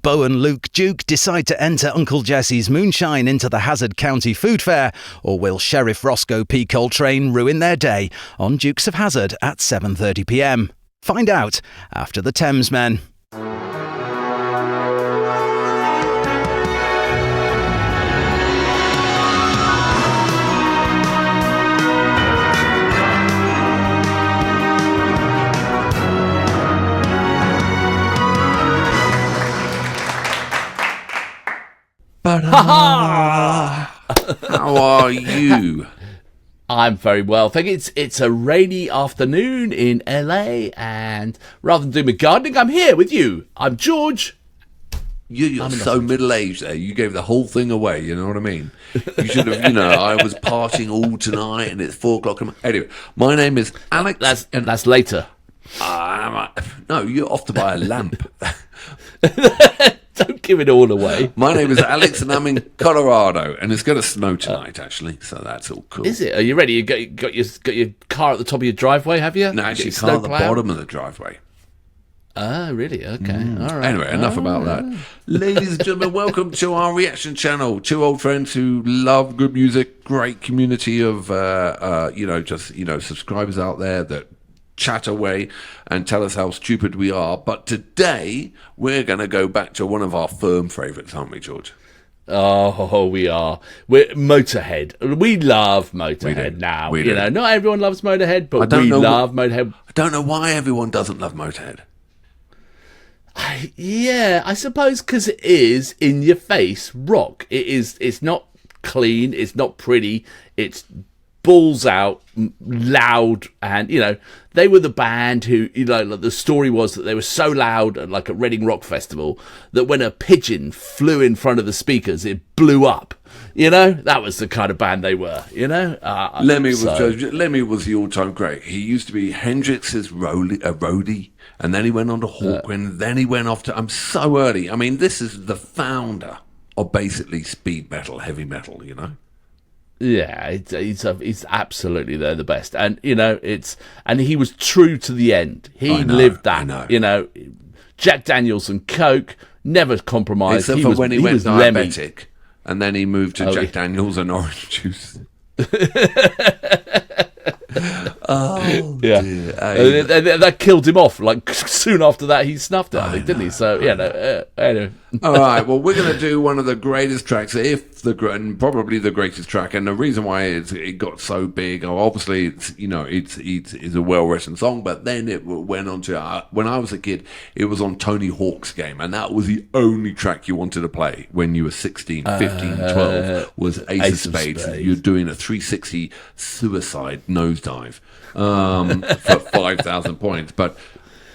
Bo and Luke Duke decide to enter Uncle Jesse's moonshine into the Hazard County Food Fair? Or will Sheriff Roscoe P. Coltrane ruin their day on Dukes of Hazzard at 7:30pm? Find out after the Thamesmen. How are you? I'm very well. I think it's a rainy afternoon in LA, and rather than doing my gardening, I'm here with you. I'm George. You're so middle-aged there. You gave the whole thing away, you know what I mean? You should have, I was partying all tonight and it's 4 o'clock. Anyway, my name is Alex. That's later. No, you're off to buy a lamp. Don't give it all away. My name is Alex and I'm in Colorado, and it's going to snow tonight, actually, so that's all cool. Is it? Are you ready? You got your car at the top of your driveway, have you? No, actually, car at the bottom of the driveway. Ah, really? Okay. All right. Anyway, enough about that. Ladies and gentlemen, welcome to our reaction channel. Two old friends who love good music, great community of, subscribers out there that chat away and tell us how stupid we are. But today, we're going to go back to one of our firm favourites, aren't we, George? Oh, we are. We're Motorhead. We love Motorhead now. We do. Not everyone loves Motorhead, but we love Motorhead. I don't know why everyone doesn't love Motorhead. I suppose because it is in your face rock. It's not clean. It's not pretty. It's balls out, loud, and they were the band who the story was that they were so loud at like a Reading Rock Festival that when a pigeon flew in front of the speakers, it blew up. That was the kind of band they were. Lemmy was the all-time great. He used to be Hendrix's roadie, and then he went on to Hawkwind. Then he went off to. I'm so early. I mean, this is the founder of basically speed metal, heavy metal. Yeah, he's absolutely the best, and and he was true to the end. He lived that. Jack Daniels and Coke, never compromised. Except for when he went diabetic, and then he moved to Jack Daniels and orange juice. Oh, yeah. Dear. That killed him off. Like soon after that, he snuffed it, I think, didn't he? So anyway. All right. Well, we're going to do one of the greatest tracks, and probably the greatest track. And the reason why it got so big, obviously, it's a well-written song. But then it went on to when I was a kid, it was on Tony Hawk's Game, and that was the only track you wanted to play when you were 16, 15, 12. Was Ace of Spades. You're doing a 360 suicide nosedive for 5,000 points. But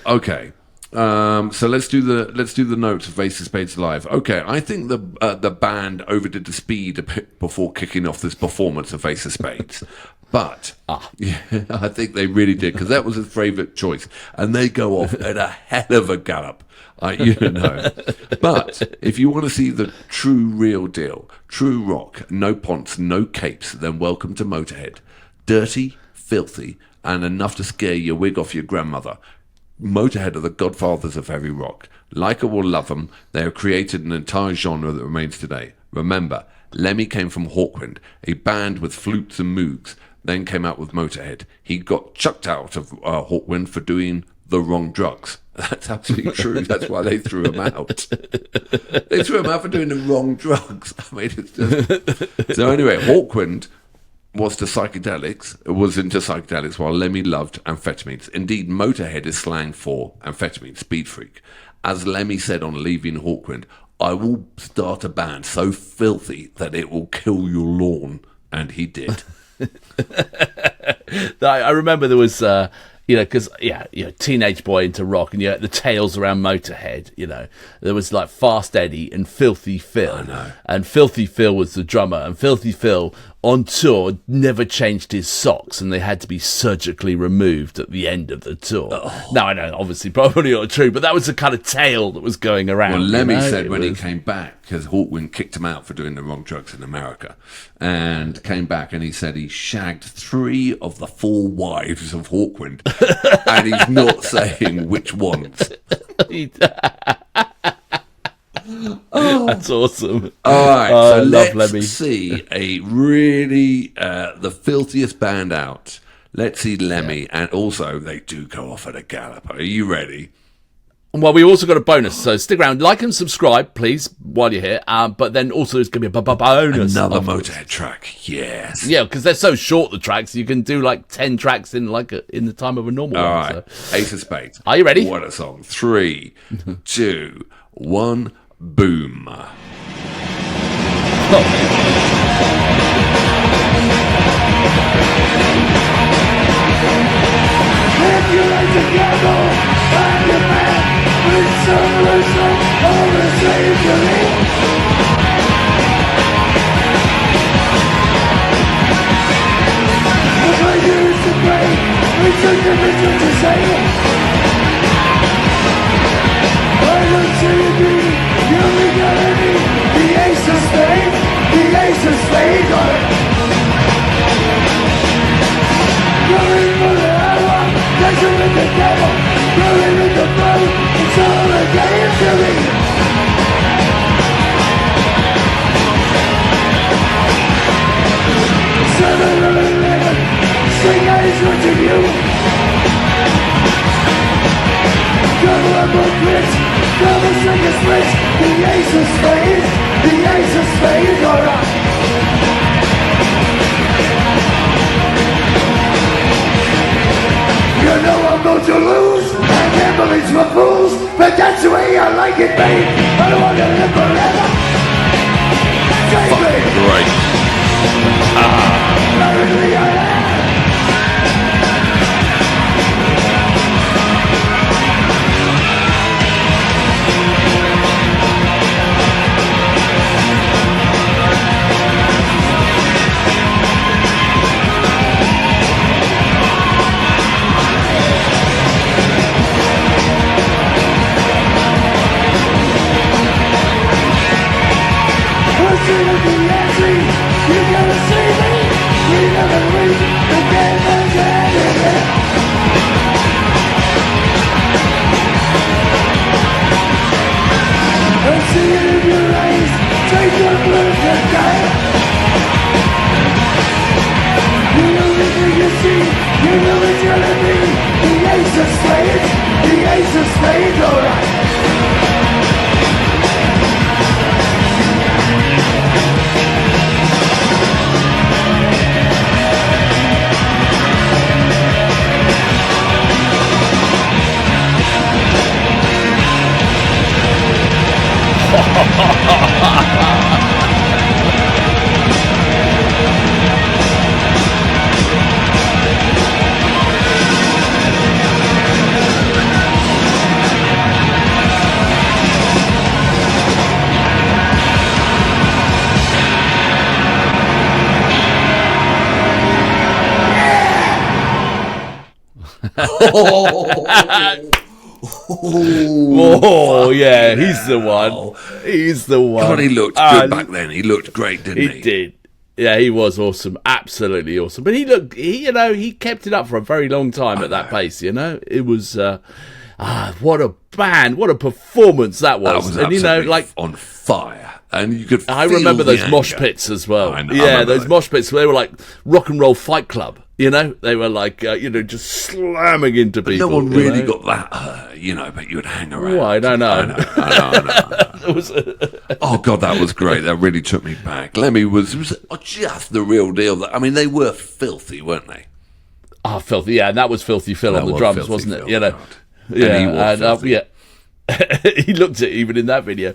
okay. So let's do the notes of Ace of Spades live. Okay, I think the band overdid the speed a bit before kicking off this performance of Ace of Spades, but I think they really did, because that was his favourite choice, and they go off at a hell of a gallop. But if you want to see the true real deal, true rock, no ponts, no capes, then welcome to Motorhead. Dirty, filthy, and enough to scare your wig off your grandmother. Motorhead are the godfathers of heavy rock. Like or love them, they have created an entire genre that remains today. Remember, Lemmy came from Hawkwind, a band with flutes and moogs, then came out with Motorhead. He got chucked out of Hawkwind for doing the wrong drugs. That's absolutely true. That's why they threw him out. They threw him out for doing the wrong drugs. I mean, it's just... So anyway, Hawkwind was into psychedelics, while Lemmy loved amphetamines. Indeed, Motorhead is slang for amphetamine, speed freak. As Lemmy said on leaving Hawkwind, "I will start a band so filthy that it will kill your lawn," and he did. I remember there was because teenage boy into rock, and the tales around Motorhead. There was like Fast Eddie and Filthy Phil. I know. And Filthy Phil was the drummer, and Filthy Phil on tour never changed his socks, and they had to be surgically removed at the end of the tour. Oh. Now I know, obviously, probably not true, but that was the kind of tale that was going around. Well, Lemmy said when he came back, because Hawkwind kicked him out for doing the wrong drugs in America, and came back, and he said he shagged 3 of the 4 wives of Hawkwind, and he's not saying which ones. That's awesome. All right, Oh, so I love let's Lemmy. see a really the filthiest band out. Let's see Lemmy, and also they do go off at a gallop. Are you ready? Well, we also got a bonus, so stick around, like and subscribe, please, while you're here. But then also there's going to be a bonus. Another afterwards. Motorhead track, yes. Yeah, because they're so short, the tracks. You can do like 10 tracks in in the time of a normal All one. right, So. Ace of Spades. Are you ready? What a song. 3, 2, 1, boom. If you like to gamble, I'm your man. With solution, always leave you in. If I used to break, we took the mission to say it. I look to you, you regard me. The Ace of Spades, the Ace of Spades, going for the hour, dancing with the devil, rolling with the boat, it's all a game to me. Seven or 11, string eyes watching you. Double up on blitz, double second splits, the Ace of Spades, the Ace of Spades, alright. You know I'm going to lose, and gambling's for fools, but that's the way I like it, babe. I don't want to live forever. Take me, Great. marriedly I am. Listen to the entry, you gotta see me. We never leave, the game is ending. I see it in your eyes, take your blues and die. You know everything you see, you know it's gonna be. The Ace of Spades, the Ace of Spades, alright. Oh, yeah, he's the one. He's the one. God, he looked good back then. He looked great, didn't he? He did. Yeah, he was awesome. Absolutely awesome. But he kept it up for a very long time at that pace, It was, what a band, what a performance that That was. was And, absolutely on fire. And you could I feel remember the those mosh anger. pits as well. I know, I Yeah, remember those those. mosh pits, they were like rock and roll fight club, They were like, just slamming into people. No one really you know? got that, but you would hang around. Oh, I don't know. I know. It was, Oh, God, that was great. That really took me back. Lemmy was just the real deal. I mean, they were filthy, weren't they? filthy. Yeah, and that was Filthy Phil on the was drums, Filthy wasn't Phil, it? God. Yeah, And he was filthy. yeah. He looked it even in that video,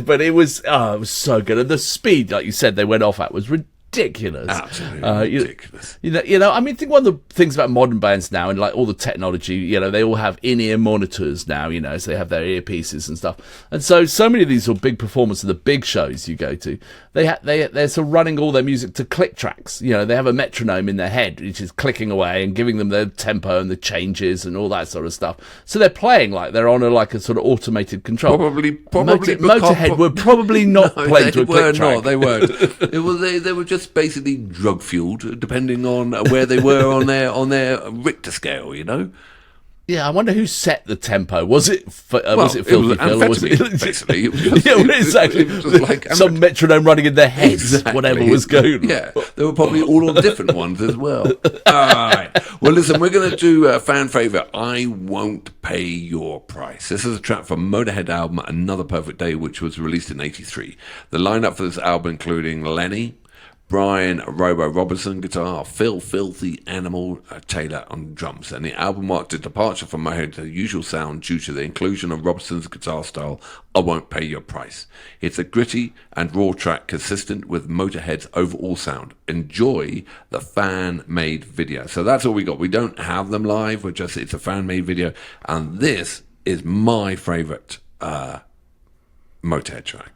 but it was so good, and the speed, like you said, they went off at was ridiculous. Absolutely ridiculous. I mean, think one of the things about modern bands now, and like all the technology, they all have in-ear monitors now, so they have their earpieces and stuff, and so many of these sort of big performances, the big shows you go to, they're sort of running all their music to click tracks. They have a metronome in their head which is clicking away and giving them the tempo and the changes and all that sort of stuff. So they're playing like they're on a sort of automated control. Probably Motorhead were probably not playing to a click track. They weren't. They were just basically drug fueled, depending on where they were on their Richter scale. Yeah, I wonder who set the tempo. Was it was it it was Filthy Phil? Or was it amphetamine, basically. It was yeah, well, exactly. It was like Some metronome running in their heads, Exactly. whatever was going on. Yeah, they were probably all on different ones as well. All right. Well, listen, we're going to do a fan favourite. I Won't Pay Your Price. This is a track from Motorhead album Another Perfect Day, which was released in '83. The lineup for this album including Lemmy, Brian Robo Robinson guitar, Phil Filthy Animal Taylor on drums, and the album marked a departure from Motorhead's usual sound due to the inclusion of Robinson's guitar style, I Won't Pay Your Price. It's a gritty and raw track consistent with Motorhead's overall sound. Enjoy the fan-made video. So that's all we got. We don't have them live, it's a fan-made video, and this is my favourite Motorhead track.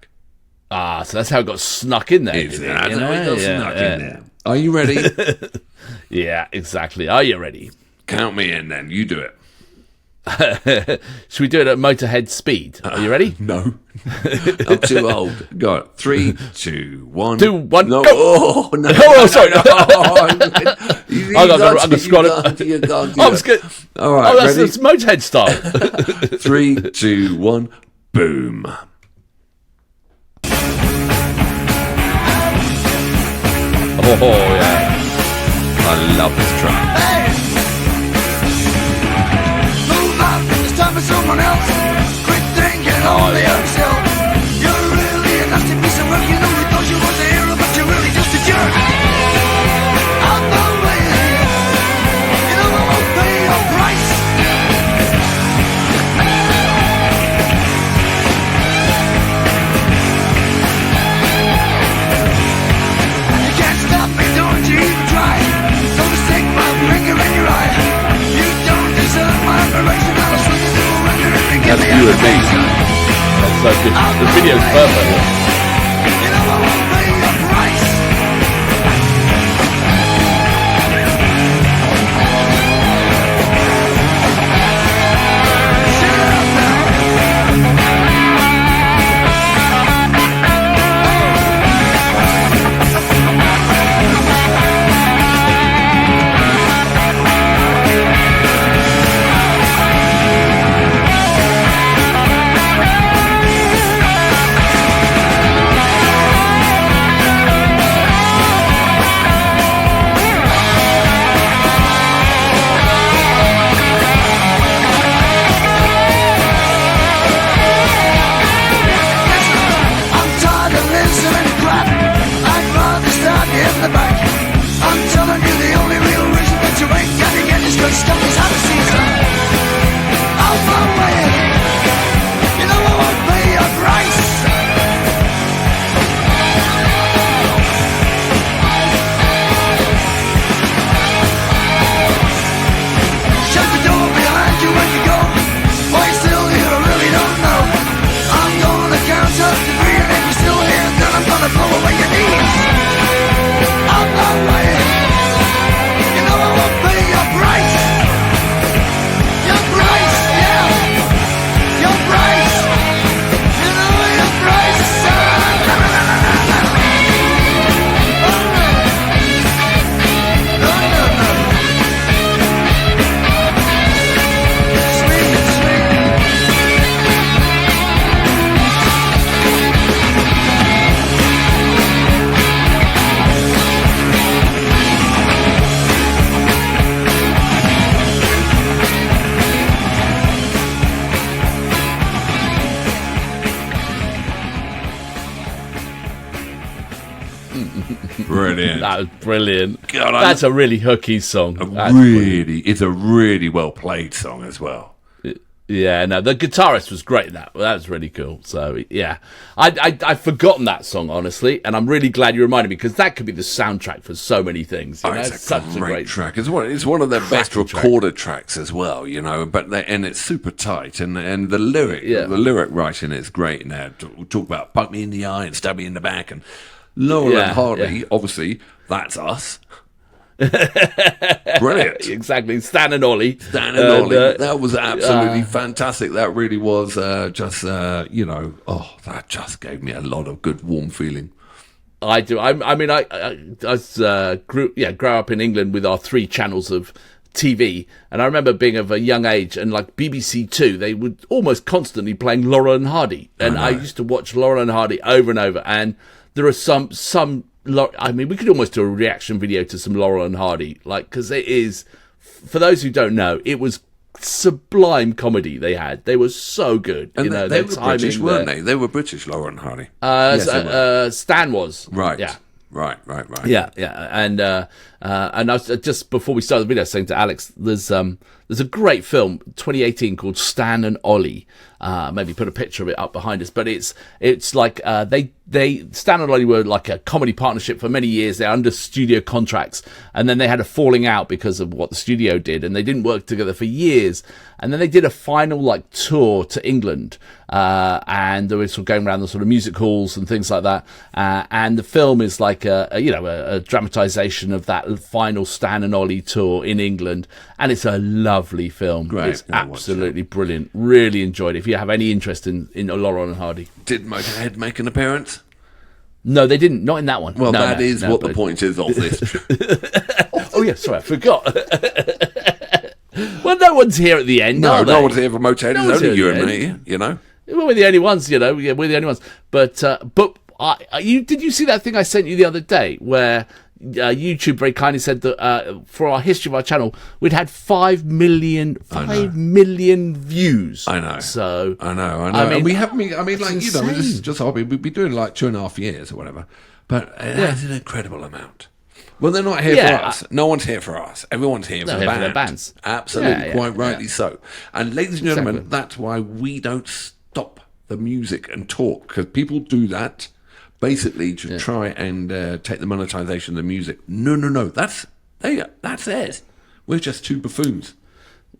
Ah, so that's how it got snuck in there. That's how it got snuck in there. Are you ready? Yeah, exactly. Are you ready? Count me in then. You do it. Should we do it at Motorhead speed? Are you ready? No. I'm too old. Go on. 3, 2, 1. 2, 1, no. go! Oh, no. Oh, sorry. I'm going to scroll it. Oh, it's good. All right, that's ready? Motorhead style. 3, 2, 1. Boom. Oh, yeah. I love this track. Hey! Move up, it's time for someone else. Quit thinking only of yourself. You're really a nasty piece of work. You know you thought you was a hero, but you're really just a jerk. Out the way. You know I won't pay your price. You can't stop me, don't you even try. Don't stick my finger in your eye. You don't deserve my admiration. I'll swing you through a record if you give That's me you and me. affirmation. That's so good. The video's perfect. You know I won't pay your price. Shut up now. I'm tired of listening to crap. I'd rather stab you in the back. I'm telling you the only real reason that you ain't gonna get this good stuff is out of season. Out my way. You know I won't pay your price. Shut the door behind you when you go. Why you still here? I really don't know. I'm gonna count up to 3, and if you're still here, then I'm gonna blow away your knees. Out my way. You know I won't pay your price. Your price, yeah. Your price. You know your price. No, no, no. Sweet, sweet. Brilliant. That was brilliant. God, That's a really hooky song. That's It's a really well played song as well. Yeah, no, the guitarist was great. That was really cool. So yeah, I'd forgotten that song honestly, and I'm really glad you reminded me because that could be the soundtrack for so many things. You know? It's Such a great track. It's one of their best cracking track. recorded tracks as well, you know. And it's super tight, and the lyric writing is great. Now talk about "poke me in the eye" and "stab me in the back," and Laurel and Hardy. Obviously, that's us. Brilliant. Exactly. Stan and Ollie. That was absolutely fantastic. That really was that just gave me a lot of good warm feeling. I do. I grew up in England with our 3 channels of TV, and I remember being of a young age, and like BBC Two, they would almost constantly playing Laurel and Hardy, and I used to watch Laurel and Hardy over and over. And there are some. I mean, we could almost do a reaction video to some Laurel and Hardy, like, because it is. For those who don't know, it was sublime comedy they had. They were so good. And you know, they their were timing, British, weren't they? They were British, Laurel and Hardy. Yes, they were. Stan was. Right. Yeah. Right. Yeah, and I was just before we started the video saying to Alex, there's a great film 2018 called Stan and Ollie. Maybe put a picture of it up behind us, but it's like they Stan and Ollie were like a comedy partnership for many years. They're under studio contracts, and then they had a falling out because of what the studio did, and they didn't work together for years. And then they did a final like tour to England, and they were sort of going around the sort of music halls and things like that. And the film is like a dramatization of that final Stan and Ollie tour in England, and it's a lovely film. Great. It's absolutely brilliant. Really enjoyed it. If you have any interest in Laurel and Hardy. Did Motorhead make an appearance? No, they didn't. Not in that one. Well, no, that is what but... the point is of this. Oh yeah, sorry, I forgot. Well, no one's here at the end. No one's here for Motorhead. No It's one's only you here and at me, the you know. Well, we're the only ones, you know. Yeah, we're the only ones. But did you see that thing I sent you the other day where YouTube very kindly said that for our history of our channel, we'd had 5 million views. I know. So I know. I mean, and we haven't been, this insane. is just a hobby. We've been doing like 2.5 years or whatever. But it's an incredible amount. Well, they're not here for us. No one's here for us. Everyone's here for the band. For their bands. Absolutely, quite rightly so. And ladies and gentlemen, Exactly. that's why we don't stop the music and talk, because people do that basically to try and take the monetization of the music. No, that's it. We're just two buffoons.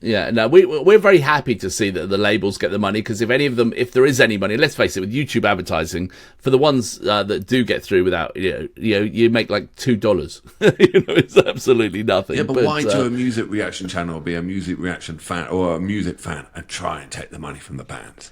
Yeah, no, we're very happy to see that the labels get the money, because if there is any money, let's face it, with YouTube advertising, for the ones that do get through without, you make like $2. It's absolutely nothing. Yeah, but why do a music reaction channel be a music reaction fan or a music fan and try and take the money from the bands?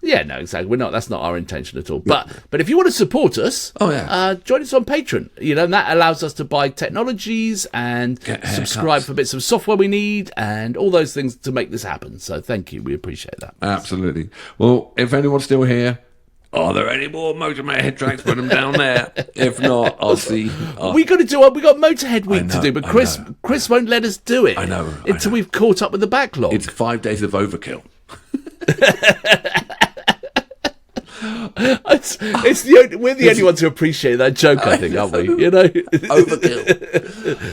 Yeah, no, exactly. That's not our intention at all. But if you want to support us, join us on Patreon. And that allows us to buy technologies and subscribe for bits of software we need and all those things to make this happen. So thank you. We appreciate that. Absolutely. Well, if anyone's still here, are there any more Motorhead tracks? Put them down there. If not, I'll see. We got Motorhead week to do, but Chris won't let us do it. I know. Until we've caught up with the backlog. It's 5 days of overkill. We're the only ones who appreciate that joke, I think, aren't we? Overkill.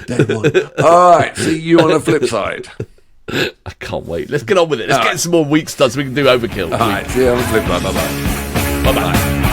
Day one. All right, see you on the flip side. I can't wait. Let's get on with it. Let's get some more weeks done so we can do Overkill. All right, see you on the flip side. Bye-bye. Bye-bye.